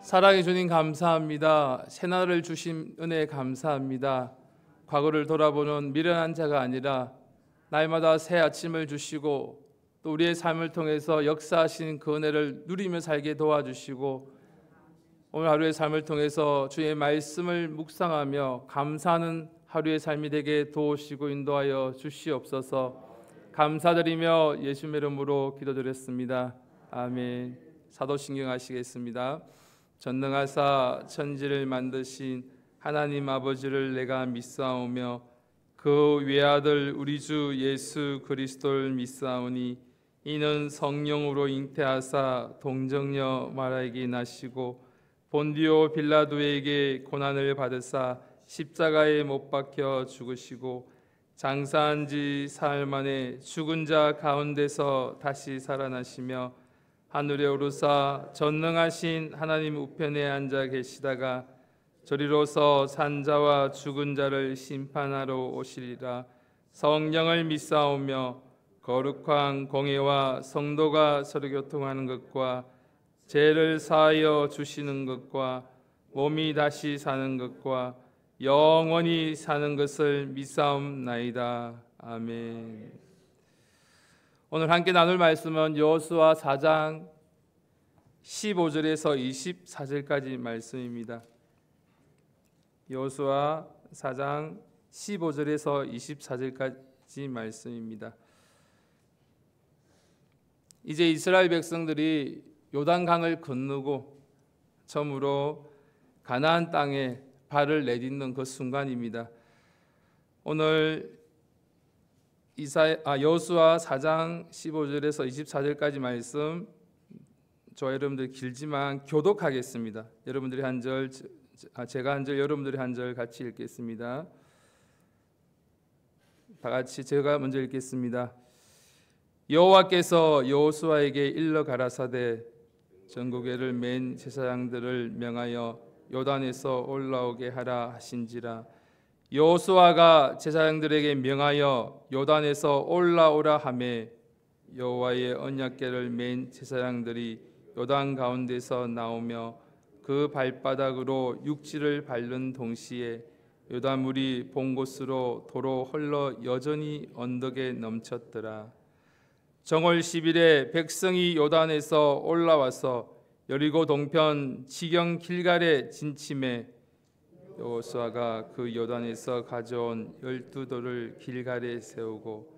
사랑해 주님 감사합니다. 새날을 주신 은혜 감사합니다. 과거를 돌아보는 미련한 자가 아니라 날마다 새 아침을 주시고 또 우리의 삶을 통해서 역사하신 그 은혜를 누리며 살게 도와주시고 오늘 하루의 삶을 통해서 주의 말씀을 묵상하며 감사하는 하루의 삶이 되게 도우시고 인도하여 주시옵소서. 감사드리며 예수님의 이름으로 기도드렸습니다. 아멘. 사도신경 하시겠습니다. 전능하사 천지를 만드신 하나님 아버지를 내가 믿사오며 그 외아들 우리 주 예수 그리스도를 믿사오니 이는 성령으로 잉태하사 동정녀 마리아에게 나시고 본디오 빌라도에게 고난을 받으사 십자가에 못 박혀 죽으시고 장사한 지 사흘 만에 죽은 자 가운데서 다시 살아나시며 하늘에 오르사 전능하신 하나님 우편에 앉아 계시다가 저리로서 산자와 죽은 자를 심판하러 오시리라. 성령을 믿사오며 거룩한 공회와 성도가 서로 교통하는 것과 죄를 사하여 주시는 것과 몸이 다시 사는 것과 영원히 사는 것을 믿사옵나이다. 아멘. 오늘 함께 나눌 말씀은 여호수아 4장 15절에서 24절까지 말씀입니다. 여호수아 4장 15절에서 24절까지 말씀입니다. 이제 이스라엘 백성들이 요단강을 건너고 처음으로 가나안 땅에 발을 내딛는 그 순간입니다. 오늘 여호수아 4장 15절에서 24절까지 말씀 저와 여러분들 길지만 교독하겠습니다. 여러분들이 한 절, 제가 한 절, 여러분들이 한 절 같이 읽겠습니다. 다 같이 제가 먼저 읽겠습니다. 여호와께서 여호수아에게 일러 가라사대 전국에를 맨 제사장들을 명하여 요단에서 올라오게 하라 하신지라. 여호수아가 제사장들에게 명하여 요단에서 올라오라 하매 여호와의 언약궤를 맨 제사장들이 요단 가운데서 나오며 그 발바닥으로 육지를 밟는 동시에 요단물이 본 곳으로 도로 흘러 여전히 언덕에 넘쳤더라. 정월 10일에 백성이 요단에서 올라와서 여리고 동편 지경 길갈에 진침해 여호수아가 그 요단에서 가져온 12돌을 길갈에 세우고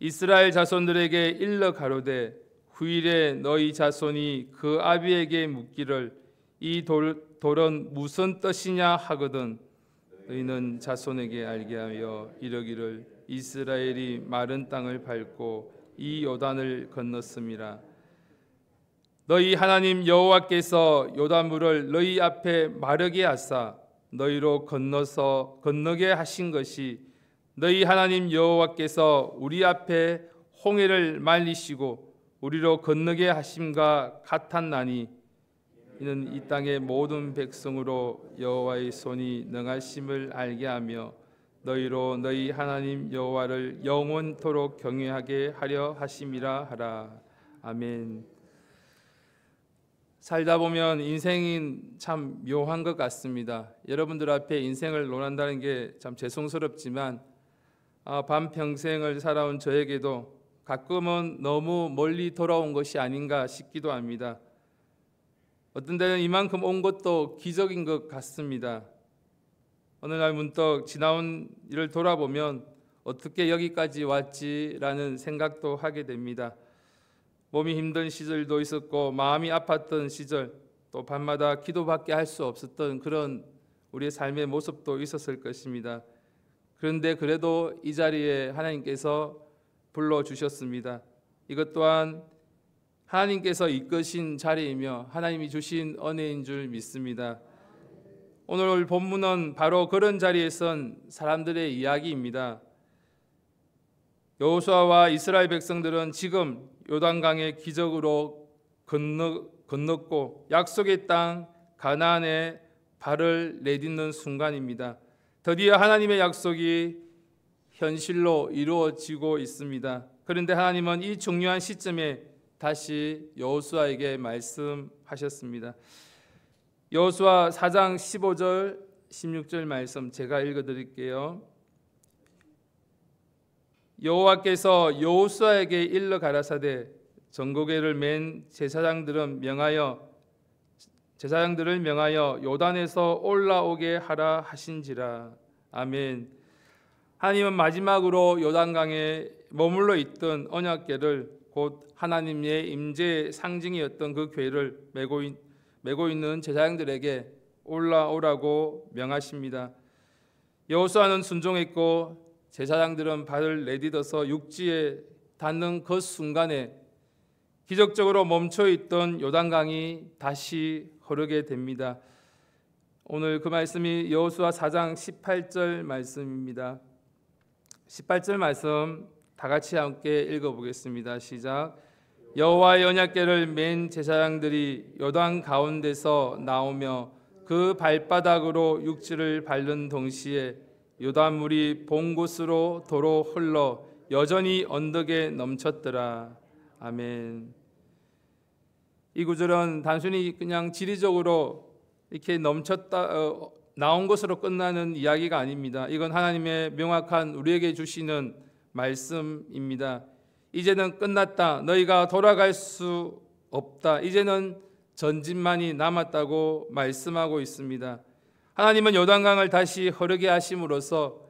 이스라엘 자손들에게 일러 가로되 후일에 너희 자손이 그 아비에게 묻기를 이 돌은 무슨 뜻이냐 하거든 너희는 자손에게 알게 하여 이르기를 이스라엘이 마른 땅을 밟고 이 요단을 건넜음이라. 너희 하나님 여호와께서 요단물을 너희 앞에 마르게 하사 너희로 건너게 하신 것이 너희 하나님 여호와께서 우리 앞에 홍해를 말리시고 우리로 건너게 하심과 같았나니 이는 이 땅의 모든 백성으로 여호와의 손이 능하심을 알게 하며 너희로 너희 하나님 여호와를 영원토록 경외하게 하려 하심이라 하라. 아멘. 살다 보면 인생이 참 묘한 것 같습니다. 여러분들 앞에 인생을 논한다는 게 참 죄송스럽지만 반평생을 살아온 저에게도 가끔은 너무 멀리 돌아온 것이 아닌가 싶기도 합니다. 어떤 때는 이만큼 온 것도 기적인 것 같습니다. 어느 날 문득 지나온 일을 돌아보면 어떻게 여기까지 왔지라는 생각도 하게 됩니다. 몸이 힘든 시절도 있었고 마음이 아팠던 시절, 또 밤마다 기도밖에 할 수 없었던 그런 우리의 삶의 모습도 있었을 것입니다. 그런데 그래도 이 자리에 하나님께서 불러주셨습니다. 이것 또한 하나님께서 이끄신 자리이며 하나님이 주신 은혜인 줄 믿습니다. 오늘 본문은 바로 그런 자리에 선 사람들의 이야기입니다. 여호수아와 이스라엘 백성들은 지금 요단강의 기적으로 건넜고 약속의 땅 가나안에 발을 내딛는 순간입니다. 드디어 하나님의 약속이 현실로 이루어지고 있습니다. 그런데 하나님은 이 중요한 시점에 다시 여호수아에게 말씀하셨습니다. 여호수아 4장 15절 16절 말씀 제가 읽어드릴게요. 여호와께서 여호수아에게 일러 가라사대 전고개를 맨 제사장들을 명하여 요단에서 올라오게 하라 하신지라. 아멘. 하나님은 마지막으로 요단강에 머물러 있던 언약궤를 곧 하나님의 임재의 상징이었던 그 궤를 메고 있는 제사장들에게 올라오라고 명하십니다. 여호수아는 순종했고 제사장들은 발을 내딛어서 육지에 닿는 그 순간에 기적적으로 멈춰있던 요단강이 다시 흐르게 됩니다. 오늘 그 말씀이 여호수아 4장 18절 말씀입니다. 18절 말씀 다 같이 함께 읽어보겠습니다. 시작. 여호와의 언약궤를 맨 제사장들이 요단 가운데서 나오며 그 발바닥으로 육지를 밟는 동시에 요단물이 본 곳으로 도로 흘러 여전히 언덕에 넘쳤더라. 아멘. 이 구절은 단순히 그냥 지리적으로 이렇게 나온 것으로 끝나는 이야기가 아닙니다. 이건 하나님의 명확한 우리에게 주시는 말씀입니다. 이제는 끝났다. 너희가 돌아갈 수 없다. 이제는 전진만이 남았다고 말씀하고 있습니다. 하나님은 요단강을 다시 흐르게 하심으로써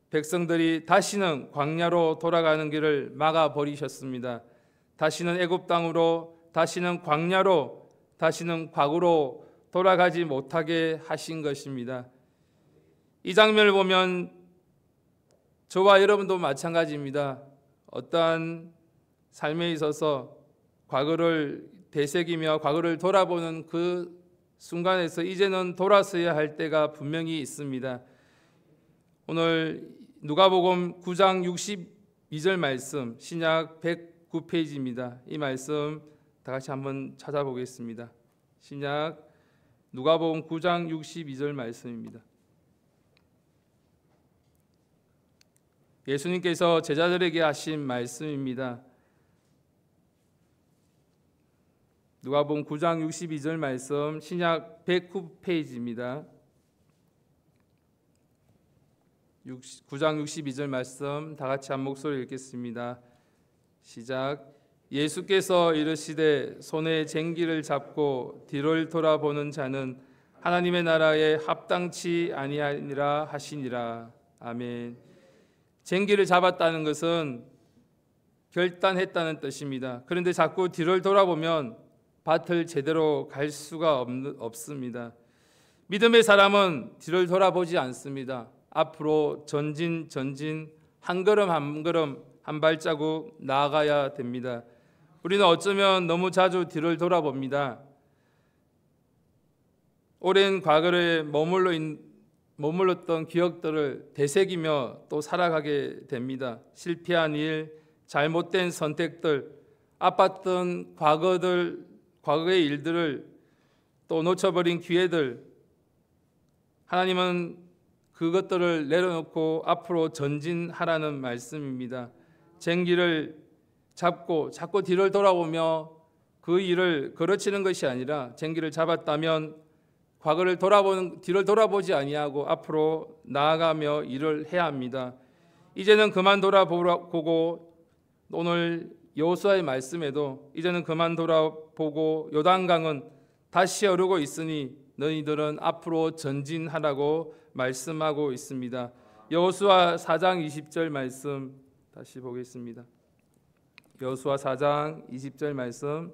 백성들이 다시는 광야로 돌아가는 길을 막아버리셨습니다. 다시는 애굽 땅으로, 다시는 광야로, 다시는 과거로 돌아가지 못하게 하신 것입니다. 이 장면을 보면 저와 여러분도 마찬가지입니다. 어떠한 삶에 있어서 과거를 되새기며 과거를 돌아보는 그 순간에서 이제는 돌아서야 할 때가 분명히 있습니다. 오늘 누가복음 9장 62절 말씀, 신약 109페이지입니다. 이 말씀 다 같이 한번 찾아보겠습니다. 신약 누가복음 9장 62절 말씀입니다. 예수님께서 제자들에게 하신 말씀입니다. 누가복음 9장 62절 말씀, 신약 109페이지입니다. 9장 62절 말씀 다 같이 한 목소리 읽겠습니다. 시작. 예수께서 이르시되 손에 쟁기를 잡고 뒤를 돌아보는 자는 하나님의 나라에 합당치 아니하니라 하시니라. 아멘. 쟁기를 잡았다는 것은 결단했다는 뜻입니다. 그런데 자꾸 뒤를 돌아보면 밭을 제대로 갈 수가 없습니다. 믿음의 사람은 뒤를 돌아보지 않습니다. 앞으로 전진 한 걸음 한 걸음 한 발자국 나아가야 됩니다. 우리는 어쩌면 너무 자주 뒤를 돌아봅니다. 오랜 과거에 머물렀던 기억들을 되새기며 또 살아가게 됩니다. 실패한 일, 잘못된 선택들, 아팠던 과거의 일들을 또 놓쳐버린 기회들, 하나님은 그것들을 내려놓고 앞으로 전진하라는 말씀입니다. 쟁기를 잡고 자꾸 뒤를 돌아보며 그 일을 거르치는 것이 아니라 쟁기를 잡았다면 뒤를 돌아보지 아니하고 앞으로 나아가며 일을 해야 합니다. 이제는 그만 돌아보고 오늘 여호수아의 말씀에도 이제는 그만 돌아보고 요단강은 다시 흐르고 있으니 너희들은 앞으로 전진하라고 말씀하고 있습니다. 여호수아 4장 20절 말씀 다시 보겠습니다. 여호수아 4장 20절 말씀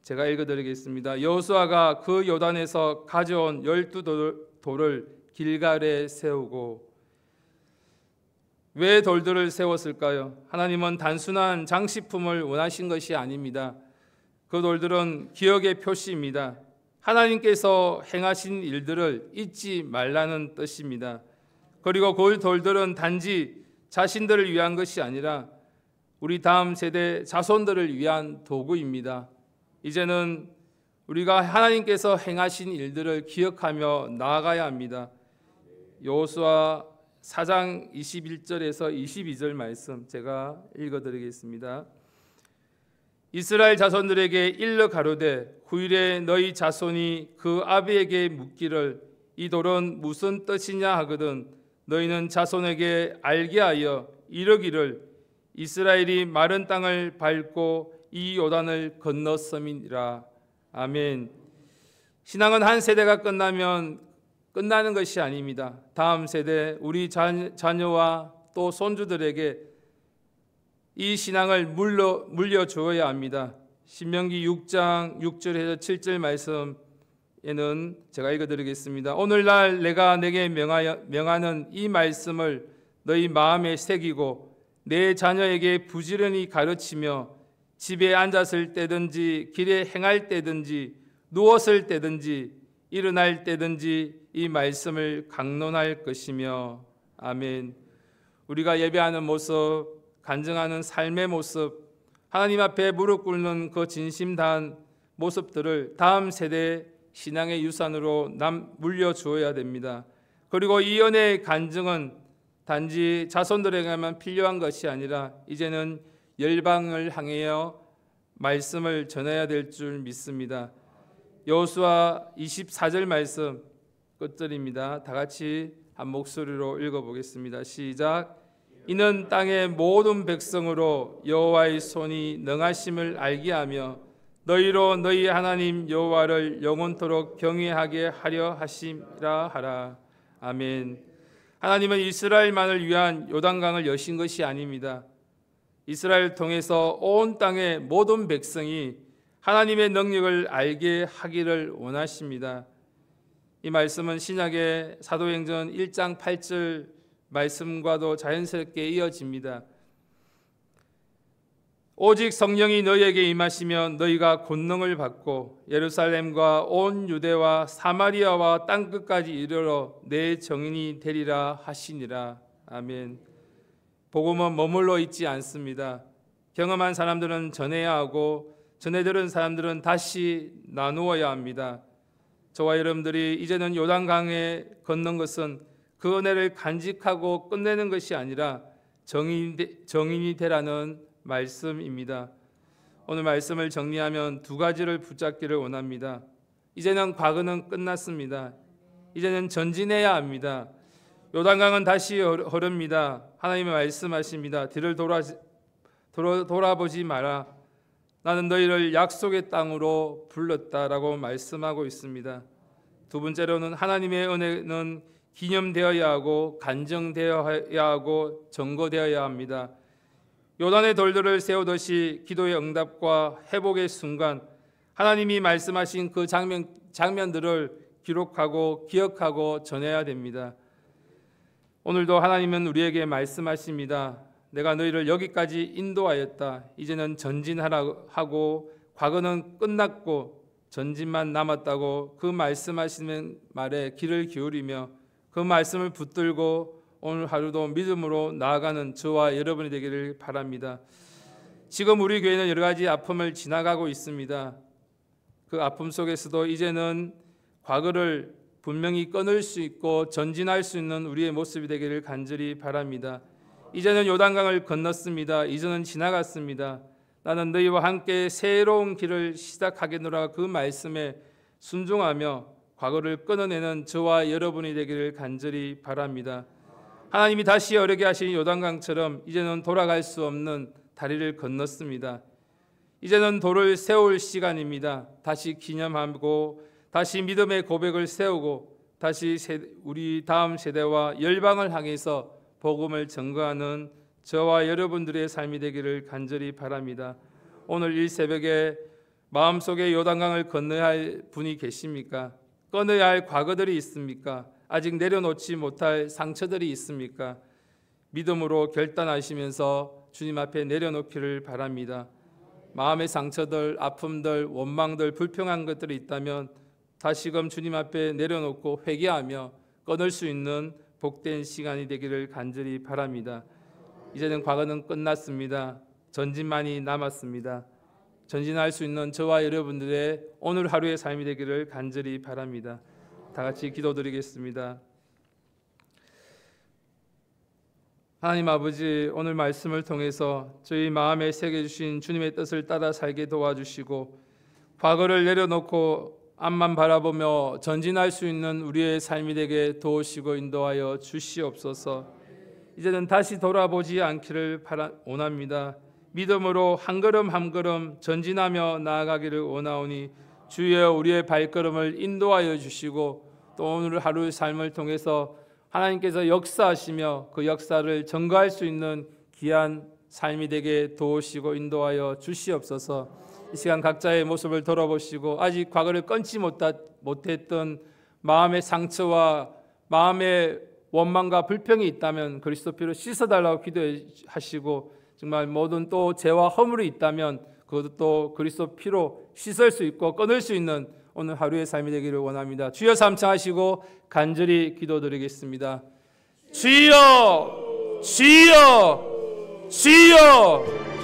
제가 읽어드리겠습니다. 여호수아가 그 요단에서 가져온 12돌을 길갈에 세우고. 왜 돌들을 세웠을까요? 하나님은 단순한 장식품을 원하신 것이 아닙니다. 그 돌들은 기억의 표시입니다. 하나님께서 행하신 일들을 잊지 말라는 뜻입니다. 그리고 그 돌들은 단지 자신들을 위한 것이 아니라 우리 다음 세대 자손들을 위한 도구입니다. 이제는 우리가 하나님께서 행하신 일들을 기억하며 나아가야 합니다. 여호수아 4장 21절에서 22절 말씀 제가 읽어드리겠습니다. 이스라엘 자손들에게 일러 가로되 후일에 너희 자손이 그 아비에게 묻기를 이 돌은 무슨 뜻이냐 하거든 너희는 자손에게 알게 하여 이르기를 이스라엘이 마른 땅을 밟고 이 요단을 건넜음이니라. 아멘. 신앙은 한 세대가 끝나면 끝나는 것이 아닙니다. 다음 세대 우리 자녀와 또 손주들에게 이 신앙을 물려주어야 합니다. 신명기 6장 6절에서 7절 말씀에는 제가 읽어드리겠습니다. 오늘날 내가 내게 명하는 이 말씀을 너희 마음에 새기고 내 자녀에게 부지런히 가르치며 집에 앉았을 때든지 길에 행할 때든지 누웠을 때든지 일어날 때든지 이 말씀을 강론할 것이며. 아멘. 우리가 예배하는 모습, 간증하는 삶의 모습, 하나님 앞에 무릎 꿇는 그 진심 다한 모습들을 다음 세대 신앙의 유산으로 물려주어야 됩니다. 그리고 이 은혜의 간증은 단지 자손들에게만 필요한 것이 아니라 이제는 열방을 향하여 말씀을 전해야 될 줄 믿습니다. 여호수아 24절 말씀 끝절입니다. 다 같이 한 목소리로 읽어보겠습니다. 시작. 이는 땅의 모든 백성으로 여호와의 손이 능하심을 알게 하며 너희로 너희 하나님 여호와를 영원토록 경외하게 하려 하심이라 하라. 아멘. 하나님은 이스라엘만을 위한 요단강을 여신 것이 아닙니다. 이스라엘 통해서 온 땅의 모든 백성이 하나님의 능력을 알게 하기를 원하십니다. 이 말씀은 신약의 사도행전 1장 8절 말씀과도 자연스럽게 이어집니다. 오직 성령이 너희에게 임하시면 너희가 권능을 받고 예루살렘과 온 유대와 사마리아와 땅끝까지 이르러 내 증인이 되리라 하시니라. 아멘. 복음은 머물러 있지 않습니다. 경험한 사람들은 전해야 하고 전해 들은 사람들은 다시 나누어야 합니다. 저와 여러분들이 이제는 요단강에 걷는 것은 그 은혜를 간직하고 끝내는 것이 아니라 정인이 되라는 말씀입니다. 오늘 말씀을 정리하면 두 가지를 붙잡기를 원합니다. 이제는 과거는 끝났습니다. 이제는 전진해야 합니다. 요단강은 다시 흐릅니다. 하나님의 말씀하십니다. 뒤를 돌아보지 마라. 나는 너희를 약속의 땅으로 불렀다라고 말씀하고 있습니다. 두 번째로는 하나님의 은혜는 기념되어야 하고 간증되어야 하고 증거되어야 합니다. 요단의 돌들을 세우듯이 기도의 응답과 회복의 순간 하나님이 말씀하신 그 장면들을 기록하고 기억하고 전해야 됩니다. 오늘도 하나님은 우리에게 말씀하십니다. 내가 너희를 여기까지 인도하였다. 이제는 전진하라고 하고 과거는 끝났고 전진만 남았다고 그 말씀하시는 말에 귀를 기울이며 그 말씀을 붙들고 오늘 하루도 믿음으로 나아가는 저와 여러분이 되기를 바랍니다. 지금 우리 교회는 여러 가지 아픔을 지나가고 있습니다. 그 아픔 속에서도 이제는 과거를 분명히 끊을 수 있고 전진할 수 있는 우리의 모습이 되기를 간절히 바랍니다. 이제는 요단강을 건넜습니다. 이제는 지나갔습니다. 나는 너희와 함께 새로운 길을 시작하겠노라. 그 말씀에 순종하며 과거를 끊어내는 저와 여러분이 되기를 간절히 바랍니다. 하나님이 다시 어렵게 하신 요단강처럼 이제는 돌아갈 수 없는 다리를 건넜습니다. 이제는 돌을 세울 시간입니다. 다시 기념하고 다시 믿음의 고백을 세우고 다시 우리 다음 세대와 열방을 향해서 복음을 증거하는 저와 여러분들의 삶이 되기를 간절히 바랍니다. 오늘 이 새벽에 마음속에 요단강을 건너야 할 분이 계십니까? 끊어야 할 과거들이 있습니까? 아직 내려놓지 못할 상처들이 있습니까? 믿음으로 결단하시면서 주님 앞에 내려놓기를 바랍니다. 마음의 상처들, 아픔들, 원망들, 불평한 것들이 있다면 다시금 주님 앞에 내려놓고 회개하며 끊을 수 있는 복된 시간이 되기를 간절히 바랍니다. 이제는 과거는 끝났습니다. 전진만이 남았습니다. 전진할 수 있는 저와 여러분들의 오늘 하루의 삶이 되기를 간절히 바랍니다. 다 같이 기도드리겠습니다. 하나님 아버지, 오늘 말씀을 통해서 저희 마음에 새겨주신 주님의 뜻을 따라 살게 도와주시고 과거를 내려놓고 앞만 바라보며 전진할 수 있는 우리의 삶이 되게 도우시고 인도하여 주시옵소서. 이제는 다시 돌아보지 않기를 원합니다. 믿음으로 한 걸음 한 걸음 전진하며 나아가기를 원하오니 주여 우리의 발걸음을 인도하여 주시고 또 오늘 하루의 삶을 통해서 하나님께서 역사하시며 그 역사를 전가할 수 있는 귀한 삶이 되게 도우시고 인도하여 주시옵소서. 이 시간 각자의 모습을 돌아보시고 아직 과거를 끊지 못했던 마음의 상처와 마음의 원망과 불평이 있다면 그리스도 피로 씻어달라고 기도하시고 정말 모든 또 죄와 허물이 있다면 그것도 또 그리스도 피로 씻을 수 있고 끊을 수 있는 오늘 하루의 삶이 되기를 원합니다. 주여 삼창하시고 간절히 기도드리겠습니다. 주여, 주여, 주여.